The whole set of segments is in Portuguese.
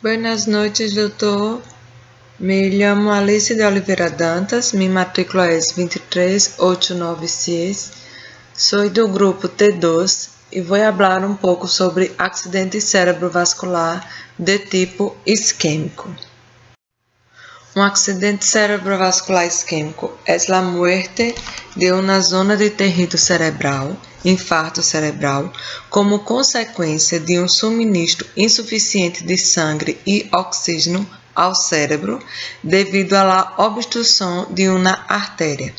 Buenas noites, doutor. Me chamo Alice de Oliveira Dantas, minha matrícula é 23896. Sou do grupo T2 e vou falar um pouco sobre acidente cerebrovascular de tipo isquêmico. Um acidente cerebrovascular isquêmico é a muerte de uma zona de tecido cerebral, infarto cerebral, como consequência de um suministro insuficiente de sangue e oxígeno ao cérebro devido à obstrução de uma artéria.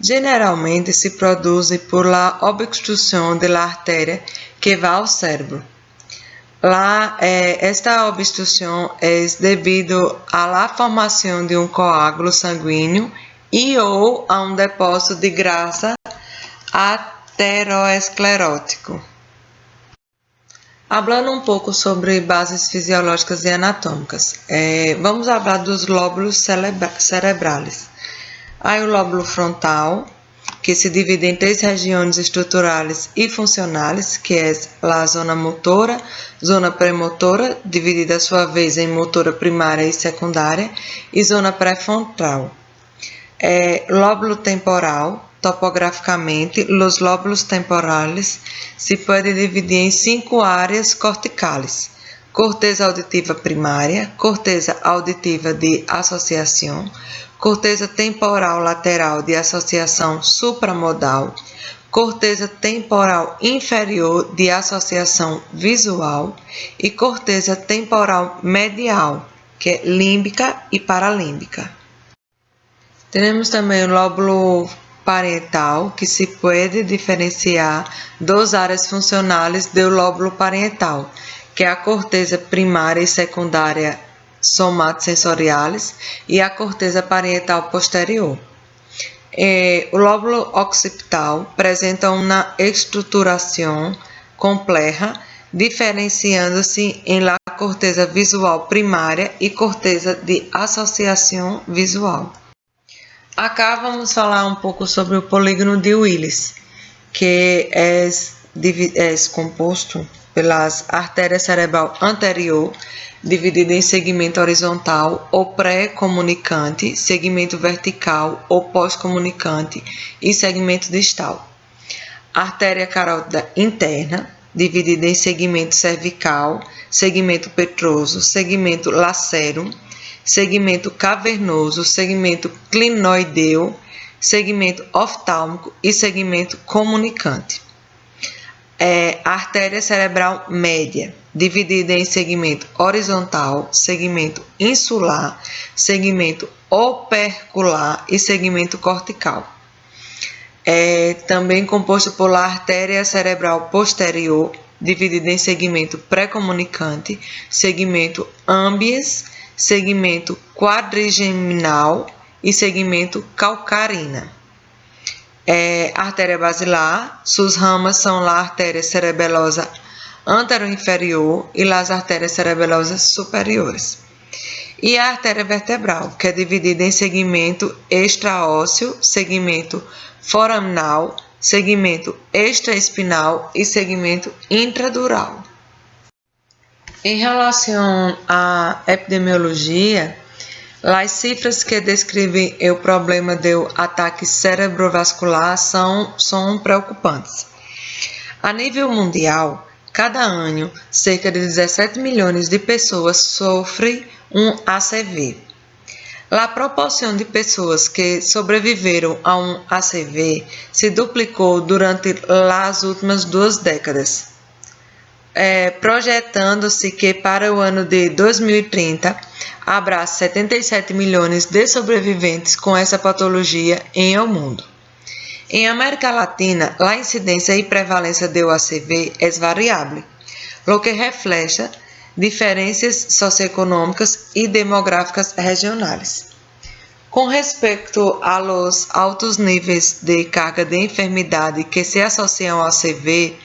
Generalmente se produz por la obstrução de la artéria que vai ao cérebro. Esta obstrução é devido à formação de um coágulo sanguíneo e ou a um depósito de grasa aterosclerótico. Hablando um pouco sobre bases fisiológicas e anatômicas, vamos falar dos lóbulos cerebrais. Há o lóbulo frontal, que se divide em 3 regiões estruturais e funcionais, que é a zona motora, zona premotora, dividida a sua vez em motora primária e secundária, e zona pré-frontal. Lóbulo temporal, topograficamente, os lóbulos temporales se podem dividir em 5 áreas corticais: corteza auditiva primária, corteza auditiva de associação, corteza temporal lateral de associação supramodal, corteza temporal inferior de associação visual e corteza temporal medial, que é límbica e paralímbica. Temos também o lóbulo parietal, que se pode diferenciar duas áreas funcionais do lóbulo parietal, que é a corteza primária e secundária somatosensoriais e a corteza parietal posterior. O lóbulo occipital apresenta uma estruturação complexa, diferenciando-se em la corteza visual primária e corteza de associação visual. Acá vamos falar um pouco sobre o polígono de Willis, que é composto pelas artérias cerebral anterior, dividida em segmento horizontal ou pré-comunicante, segmento vertical ou pós-comunicante e segmento distal. Artéria carótida interna, dividida em segmento cervical, segmento petroso, segmento lacero, segmento cavernoso, segmento clinoideu, segmento oftálmico e segmento comunicante. Artéria cerebral média, dividida em segmento horizontal, segmento insular, segmento opercular e segmento cortical. Também composto por artéria cerebral posterior, dividida em segmento pré-comunicante, segmento ambiens, segmento quadrigeminal e segmento calcarina. Artéria basilar, suas ramas são a artéria cerebelosa anteroinferior e as artérias cerebelosas superiores. E a artéria vertebral, que é dividida em segmento extraósseo, segmento foraminal, segmento extraespinal e segmento intradural. Em relação à epidemiologia, as cifras que descrevem o problema do ataque cerebrovascular são preocupantes. A nível mundial, cada ano, cerca de 17 milhões de pessoas sofrem um ACV. A proporção de pessoas que sobreviveram a um ACV se duplicou durante as últimas 2 décadas. Projetando-se que para o ano de 2030 haverá 77 milhões de sobreviventes com essa patologia em o mundo. Em América Latina, a incidência e prevalência do ACV é variável, o que reflete diferenças socioeconômicas e demográficas regionais. Com respeito aos altos níveis de carga de enfermidade que se associam ao ACV,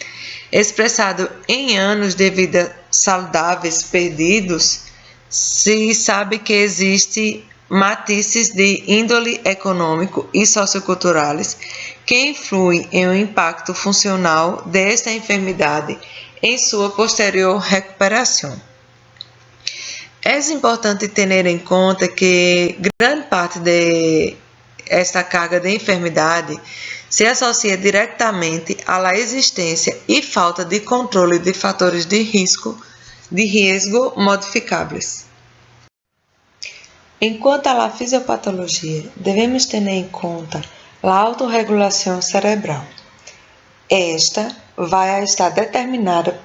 expressado em anos de vida saudáveis perdidos, se sabe que existem matizes de índole econômico e socioculturais que influem em um impacto funcional desta enfermidade em sua posterior recuperação. É importante ter em conta que grande parte de esta carga de enfermidade se associa diretamente à existência e falta de controle de fatores de risco modificáveis. Enquanto à fisiopatologia, devemos ter em conta a autorregulação cerebral. Esta vai estar determinada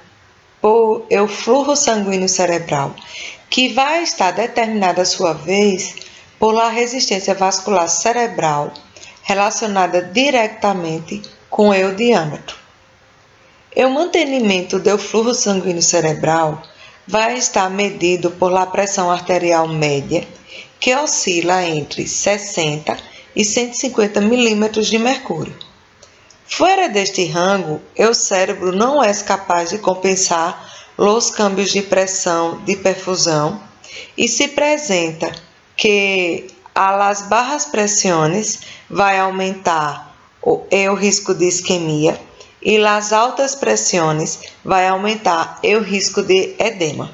por o fluxo sanguíneo cerebral, que vai estar determinada, a sua vez, por a resistência vascular cerebral, relacionada diretamente com o diâmetro. O mantenimento do fluxo sanguíneo cerebral vai estar medido por a pressão arterial média, que oscila entre 60 e 150 milímetros de mercúrio. Fora deste rango, o cérebro não é capaz de compensar os câmbios de pressão de perfusão e se apresenta que as baixas pressões vai aumentar o risco de isquemia e as altas pressões vai aumentar o risco de edema.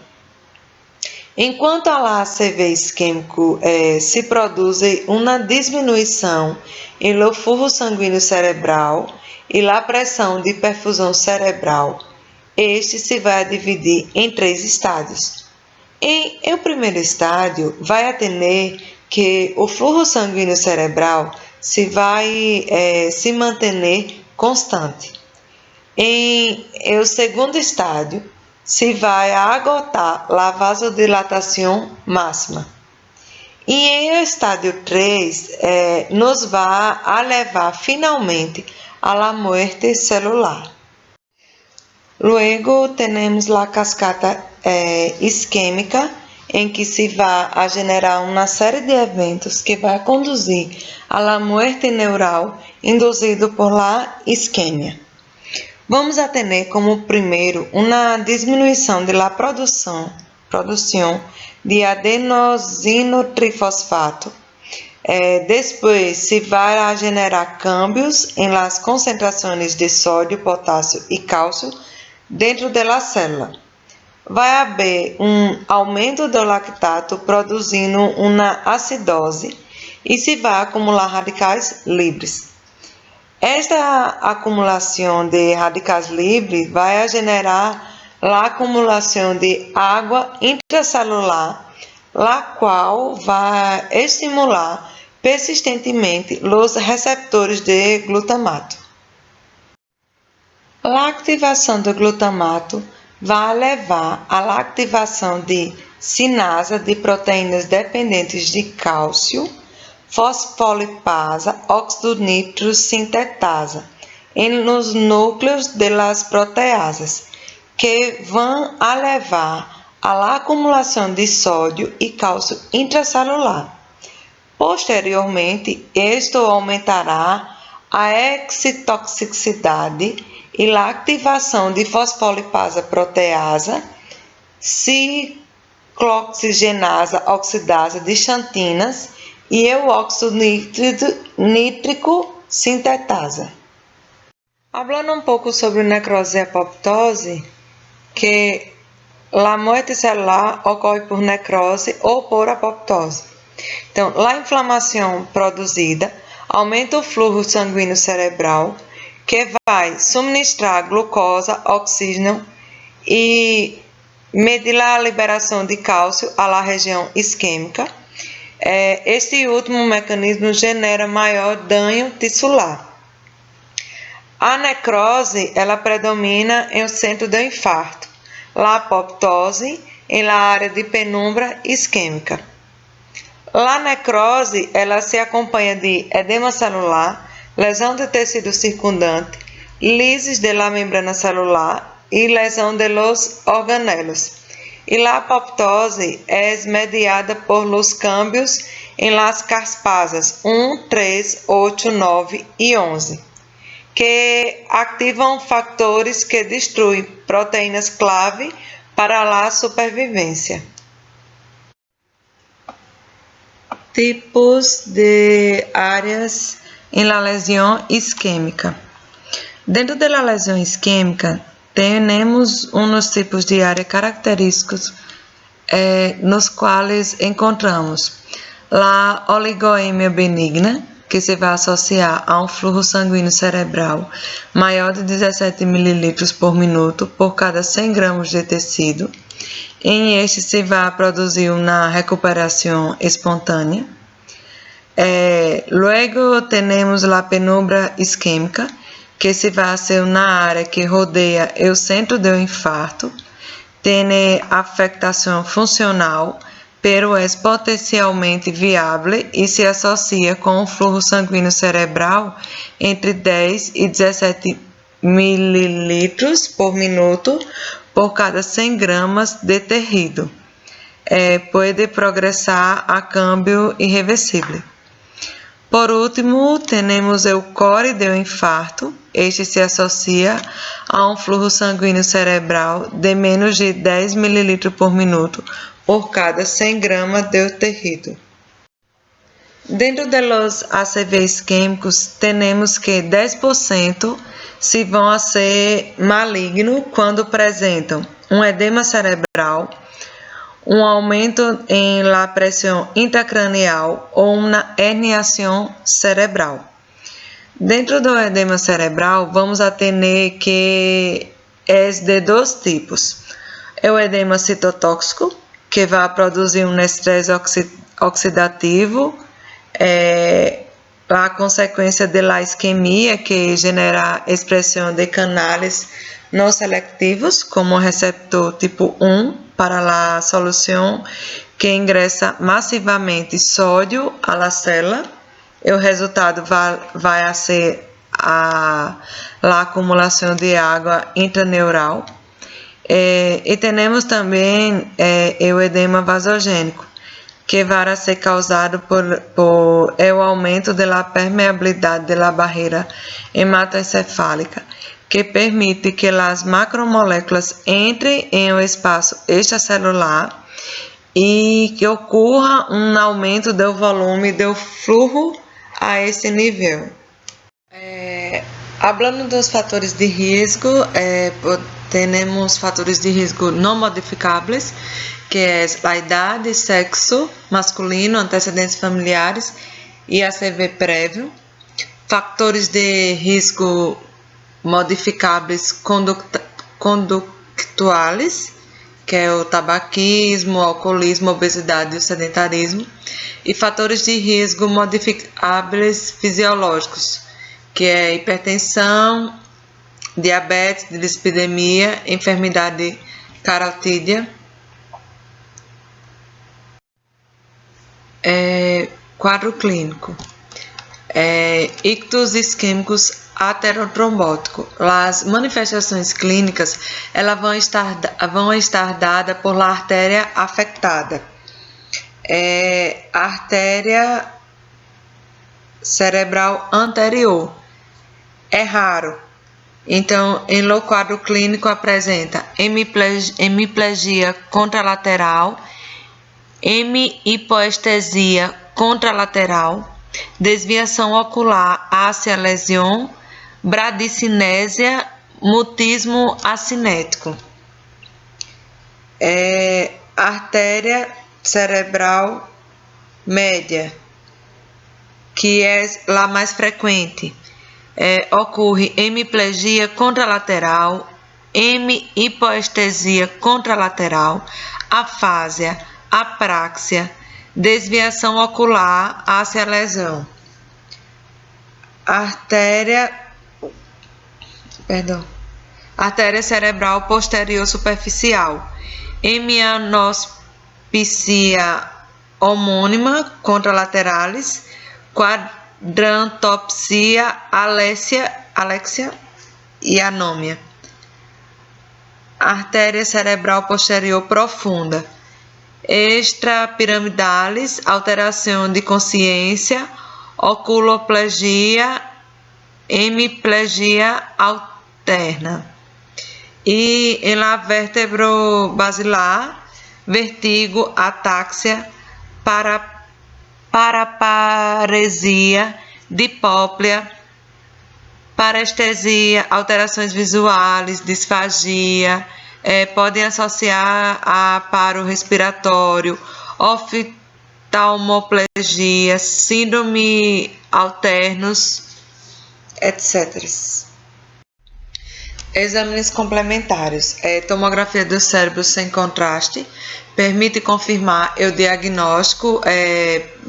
Enquanto a ACV isquêmico se produz uma diminuição no fluxo sanguíneo cerebral e a pressão de perfusão cerebral, este se vai dividir em 3 estádios. Em o primeiro estádio, vai atender que o fluxo sanguíneo cerebral vai se manter constante. Em o segundo estádio, se vai agotar a vasodilatação máxima. E em o estádio 3, nos vai a levar finalmente à morte celular. Luego temos a cascata isquêmica, em que se vai a generar uma série de eventos que vai conduzir à morte neural induzido por la isquemia. Vamos atender como primeiro uma diminuição da produção de adenosinotrifosfato. Depois se vai a generar câmbios em las concentrações de sódio, potássio e cálcio dentro da célula. Vai haver aumento do lactato produzindo uma acidose e se vai acumular radicais livres. Esta acumulação de radicais livres vai generar a acumulação de água intracelular, a qual vai estimular persistentemente os receptores de glutamato. A ativação do glutamato vai levar à ativação de sinasa de proteínas dependentes de cálcio, fosfolipasa, óxido nítrico sintetasa, nos núcleos das proteasas, que vão a levar à acumulação de sódio e cálcio intracelular. Posteriormente, isto aumentará a excitoxicidade e a ativação de fosfolipasa proteasa, ciclooxigenasa oxidasa de xantinas e o óxido nítrico sintetasa. Falando um pouco sobre necrose e apoptose, que a morte celular ocorre por necrose ou por apoptose. Então, a inflamação produzida aumenta o fluxo sanguíneo cerebral, que vai suministrar glucosa, oxígeno e medir a liberação de cálcio à região isquêmica. Este último mecanismo genera maior dano tissular. A necrose ela predomina em o centro do infarto, a apoptose em la área de penumbra isquêmica. A necrose ela se acompanha de edema celular, lesão do tecido circundante, lises da membrana celular e lesão de los organelos. E a apoptose é mediada por los cambios em las caspasas 1, 3, 8, 9 e 11, que ativam fatores que destruem proteínas clave para a supervivência. Tipos de áreas em la lesão isquêmica. Dentro da lesão isquêmica, temos uns tipos de área característicos nos quais encontramos a oligoemia benigna, que se vai associar a um fluxo sanguíneo cerebral maior de 17 ml por minuto por cada 100 gramas de tecido. Em este se vai produzir uma recuperação espontânea. Luego temos a penumbra isquêmica, que se vai ser na área que rodeia o centro do infarto. Tem afectação funcional, pero é potencialmente viável e se associa com o fluxo sanguíneo cerebral entre 10 e 17 ml por minuto por cada 100 gramas de tecido. Pode progressar a câmbio irreversível. Por último, temos o core do infarto. Este se associa a um fluxo sanguíneo cerebral de menos de 10 ml por minuto por cada 100 gramas de tecido. Dentro dos ACV isquêmicos, temos que 10% se vão a ser maligno quando apresentam um edema cerebral, um aumento em la pressão intracranial ou uma herniação cerebral. Dentro do edema cerebral, vamos a ter que é de dois tipos. É o edema citotóxico, que vai produzir um estresse oxidativo, a consequência da isquemia, que gera expressão de canais não selectivos, como o receptor tipo 1, para a solução que ingressa massivamente sódio à la célula. E o resultado vai a ser a acumulação de água intraneural. E temos também o edema vasogênico, que vai ser causado por o aumento da permeabilidade da barreira hematoencefálica, que permite que as macromoléculas entrem em um espaço extracelular e que ocorra um aumento do volume do fluxo a esse nível. Hablando dos fatores de risco, temos fatores de risco não modificáveis, que é a idade, sexo masculino, antecedentes familiares e ACV prévio. Fatores de risco modificáveis conductuais, que é o tabaquismo, o alcoolismo, a obesidade e o sedentarismo. E fatores de risco modificáveis fisiológicos, que é hipertensão, diabetes, dislipidemia, enfermidade carotídea. Quadro clínico. Ictus isquêmicos aterotrombótico. As manifestações clínicas elas vão estar dadas por la artéria afetada. A artéria cerebral anterior. É raro. Então, em lo quadro clínico apresenta hemiplegia contralateral, hemihipoestesia contralateral, desviação ocular hacia lesão, bradicinésia, mutismo acinético. Artéria cerebral média, que é a mais frequente. Ocorre hemiplegia contralateral, hemihipoestesia contralateral, afásia, apraxia, desviação ocular hacia a lesão. Artéria cerebral posterior superficial, hemianospcia homônima contralateralis, quadrantopsia, alexia e anômia. Artéria cerebral posterior profunda, extrapiramidalis, alteração de consciência, oculoplegia, hemiplegia alterna. E em la vértebro-basilar, vertigo, ataxia, paraparesia, dipóplia, parestesia, alterações visuais, disfagia, podem associar a paro respiratório, oftalmoplegia, síndrome alternos, etc. Exames complementares. Tomografia do cérebro sem contraste permite confirmar o diagnóstico,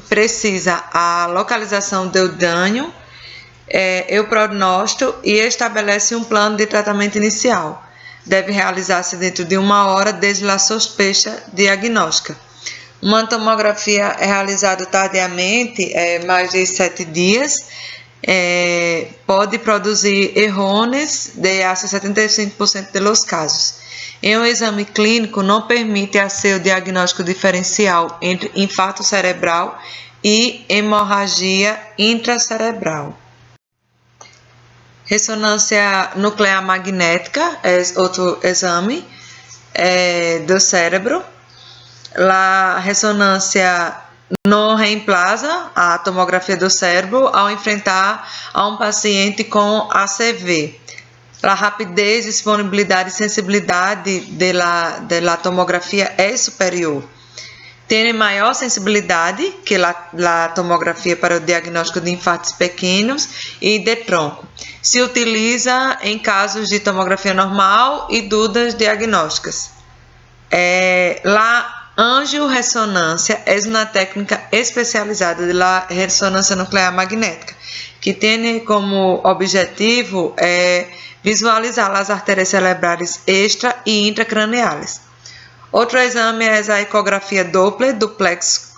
precisa a localização do dano, o prognóstico e estabelece um plano de tratamento inicial. Deve realizar-se dentro de 1 hora desde a suspeita diagnóstica. Uma tomografia é realizada tardiamente, mais de 7 dias, pode produzir errores de até 75% dos casos. Em um exame clínico, não permite o diagnóstico diferencial entre infarto cerebral e hemorragia intracerebral. Ressonância nuclear magnética é outro exame do cérebro. A ressonância não reemplaça a tomografia do cérebro ao enfrentar a um paciente com ACV. A rapidez, disponibilidade e sensibilidade da tomografia é superior. Tem maior sensibilidade que a tomografia para o diagnóstico de infartos pequenos e de tronco. Se utiliza em casos de tomografia normal e dúvidas diagnósticas. A angiorressonância é uma técnica especializada da ressonância nuclear magnética, que tem como objetivo visualizar as artérias cerebrais extra e intracraneais. Outro exame é a ecografia Doppler do plexo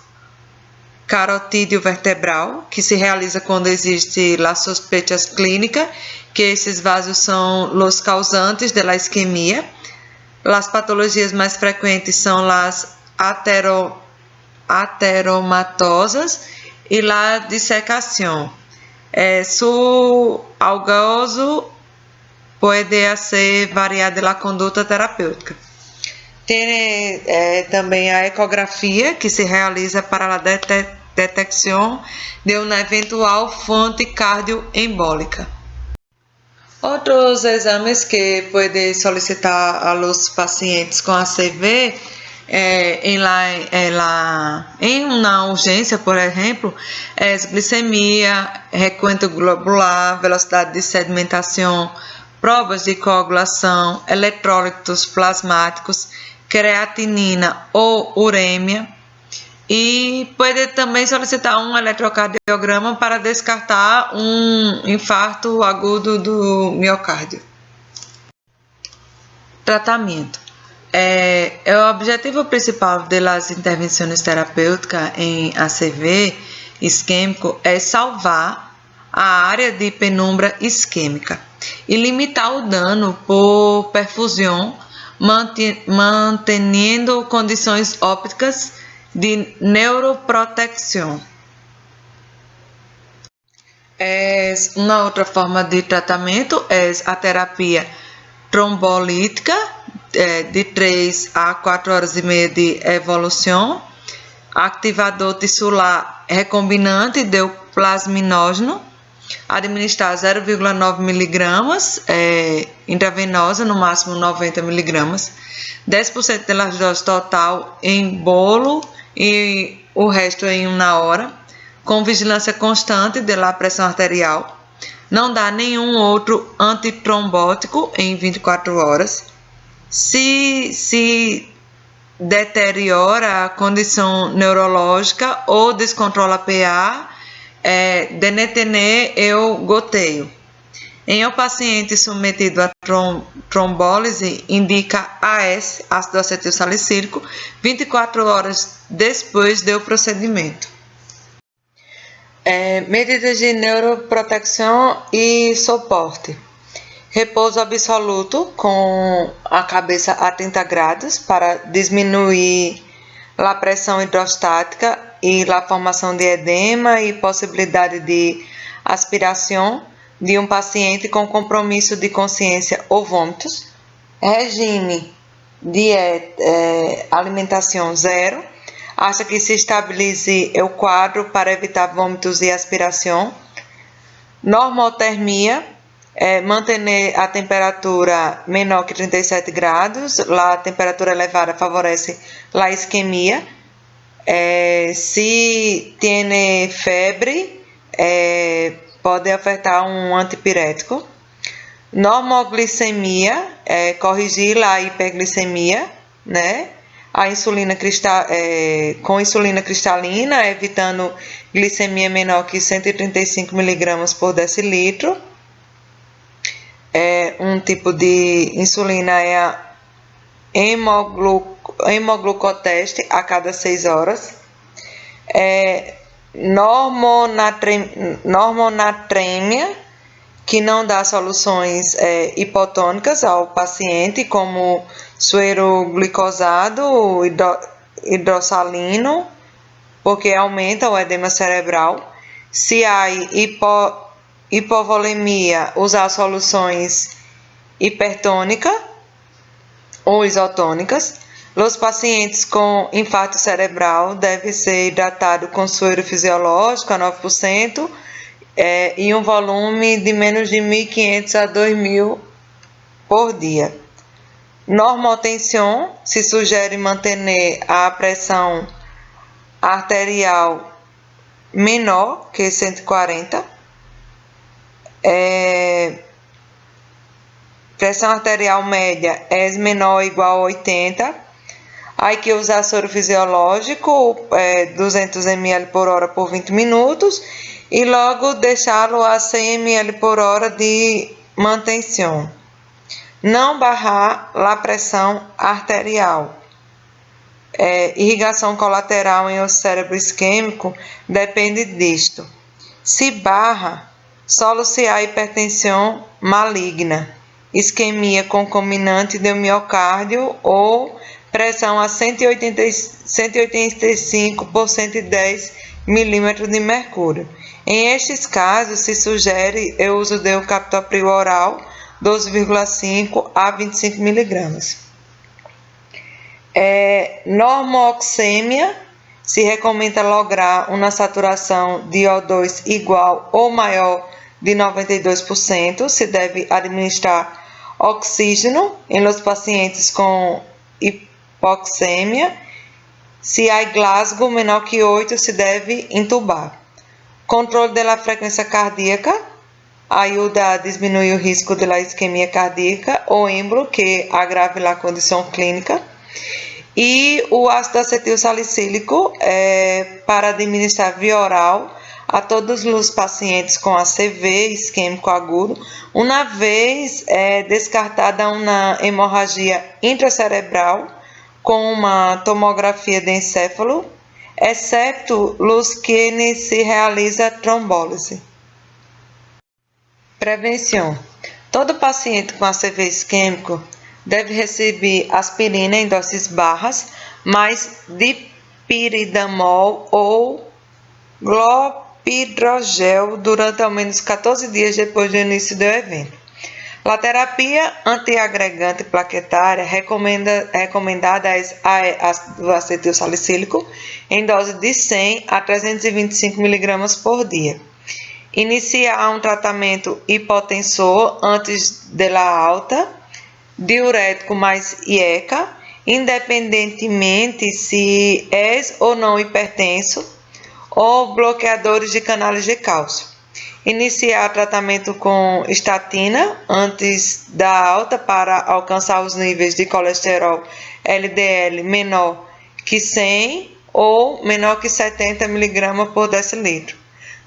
carotídeo vertebral, que se realiza quando existe a suspeita clínica que esses vasos são os causantes da isquemia. As patologias mais frequentes são as ateromatosas e a dissecação. Su algozo pode ser variada da conduta terapêutica. Tem também a ecografia, que se realiza para a detecção de uma eventual fonte cardioembólica. Outros exames que podem solicitar aos pacientes com ACV em uma urgência, por exemplo, glicemia, recuento globular, velocidade de sedimentação, provas de coagulação, eletrólitos plasmáticos, creatinina ou uremia, e pode também solicitar um eletrocardiograma para descartar um infarto agudo do miocárdio. Tratamento. O objetivo principal das intervenções terapêuticas em ACV isquêmico é salvar a área de penumbra isquêmica e limitar o dano por perfusão, mantendo condições ópticas de neuroproteção. Uma outra forma de tratamento é a terapia trombolítica, de 3 a 4 horas e meia de evolução, ativador tissular recombinante de plasminógeno, administrar 0,9 mg intravenosa, no máximo 90 mg, 10% da dose total em bolo e o resto em 1 hora, com vigilância constante da pressão arterial. Não dá nenhum outro antitrombótico em 24 horas. Se deteriora a condição neurológica ou descontrola a PA, denetener o goteio. Em um paciente submetido a trombólise, indica AS, ácido acetil salicílico, 24 horas depois do procedimento. Medidas de neuroproteção e suporte. Repouso absoluto com a cabeça a 30 graus para diminuir a pressão hidrostática e a formação de edema e possibilidade de aspiração de um paciente com compromisso de consciência ou vômitos. Regime dieta, alimentação zero, acha que se estabilize o quadro para evitar vômitos e aspiração. Normotermia, manter a temperatura menor que 37 graus. Lá a temperatura elevada favorece a isquemia. Se tem febre, pode afetar um antipirético. Normoglicemia, corrigir a hiperglicemia, né? A insulina com insulina cristalina, evitando glicemia menor que 135 mg por decilitro. Um tipo de insulina é a hemoglucoteste a cada 6 horas. Normonatremia, que não dá soluções hipotônicas ao paciente, como suero glicosado, hidrossalino, porque aumenta o edema cerebral. Se há hipovolemia, usar soluções hipertônicas ou isotônicas. Os pacientes com infarto cerebral devem ser hidratados com suero fisiológico a 9%, e um volume de menos de 1.500 a 2.000 por dia. Normotensión, se sugere manter a pressão arterial menor que 140. Pressão arterial média é menor ou igual a 80. Aí que usar soro fisiológico, 200 ml por hora por 20 minutos, e logo deixá-lo a 100 ml por hora de manutenção. Não barrar a pressão arterial. Irrigação colateral em o cérebro isquêmico depende disto. Se barra, só se há hipertensão maligna, isquemia concomitante do miocárdio ou pressão a 185 por 110 milímetros de mercúrio. Em estes casos, se sugere o uso do captopril oral 12,5 a 25 miligramas. Normoxêmia, se recomenda lograr uma saturação de O2 igual ou maior de 92%. Se deve administrar oxígeno em los pacientes com hipoxêmia. Se há Glasgow menor que 8, se deve intubar. Controle da frequência cardíaca ajuda a diminuir o risco de isquemia cardíaca ou embolo que agrave a condição clínica. E o ácido acetil salicílico para administrar via oral a todos os pacientes com ACV isquêmico agudo, uma vez descartada uma hemorragia intracerebral com uma tomografia de encéfalo, exceto os que se realiza trombólise. Prevenção. Todo paciente com ACV isquêmico deve receber aspirina em doses baixas, mais dipiridamol ou clopidogrel durante ao menos 14 dias depois do início do evento. A terapia antiagregante plaquetária recomendada é ácido acetil salicílico em dose de 100 a 325 mg por dia. Iniciar um tratamento hipotensor antes da alta, diurético mais IECA, independentemente se és ou não hipertenso, ou bloqueadores de canais de cálcio. Iniciar tratamento com estatina antes da alta para alcançar os níveis de colesterol LDL menor que 100 ou menor que 70 mg por decilitro.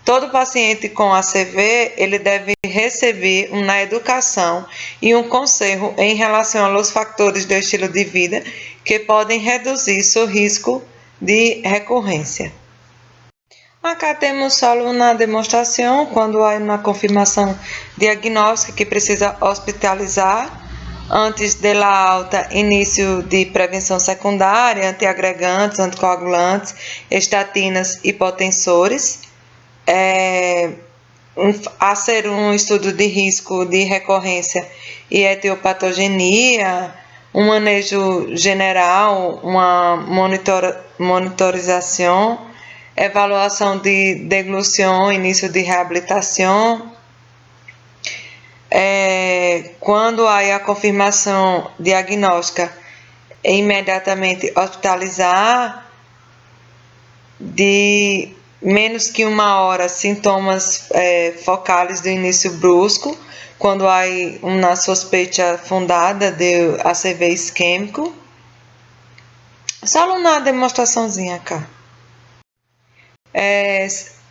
Todo paciente com ACV ele deve receber uma educação e um conselho em relação aos fatores do estilo de vida que podem reduzir seu risco de recorrência. Acá temos só uma demonstração quando há uma confirmação diagnóstica que precisa hospitalizar antes da alta, início de prevenção secundária, antiagregantes, anticoagulantes, estatinas, hipotensores. A ser um estudo de risco de recorrência e etiopatogenia, um manejo geral, uma monitorização, avaliação de deglução, início de reabilitação, Quando há a confirmação diagnóstica, imediatamente hospitalizar, de menos que 1 hora, sintomas focais do início brusco, quando há uma suspeita fundada de ACV isquêmico. Só uma demonstraçãozinha cá.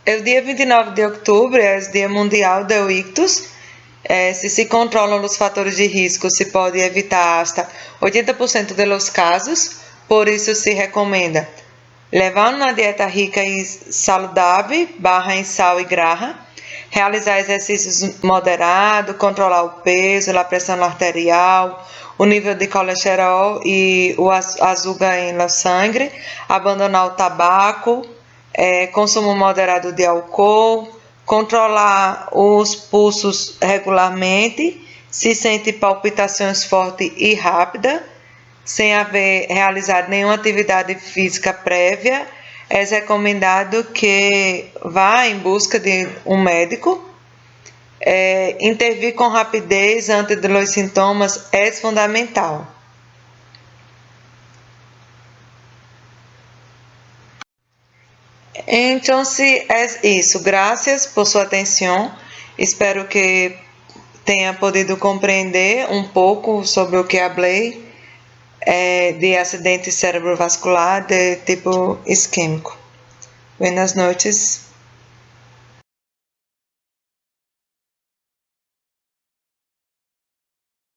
O dia 29 de outubro é o Dia Mundial do Ictus. Se controlam os fatores de risco, se pode evitar hasta 80% dos casos, por isso se recomenda levar uma dieta rica e saudável, barra em sal e grama, realizar exercícios moderados, controlar o peso, a pressão arterial, o nível de colesterol e o açúcar no sangue, abandonar o tabaco, consumo moderado de álcool, controlar os pulsos regularmente, se sente palpitações fortes e rápidas, sem haver realizado nenhuma atividade física prévia, é recomendado que vá em busca de um médico. Intervir com rapidez antes dos sintomas é fundamental. Então, se é isso, graças por sua atenção. Espero que tenha podido compreender um pouco sobre o que falei de acidente cerebrovascular de tipo isquêmico. Buenas noches.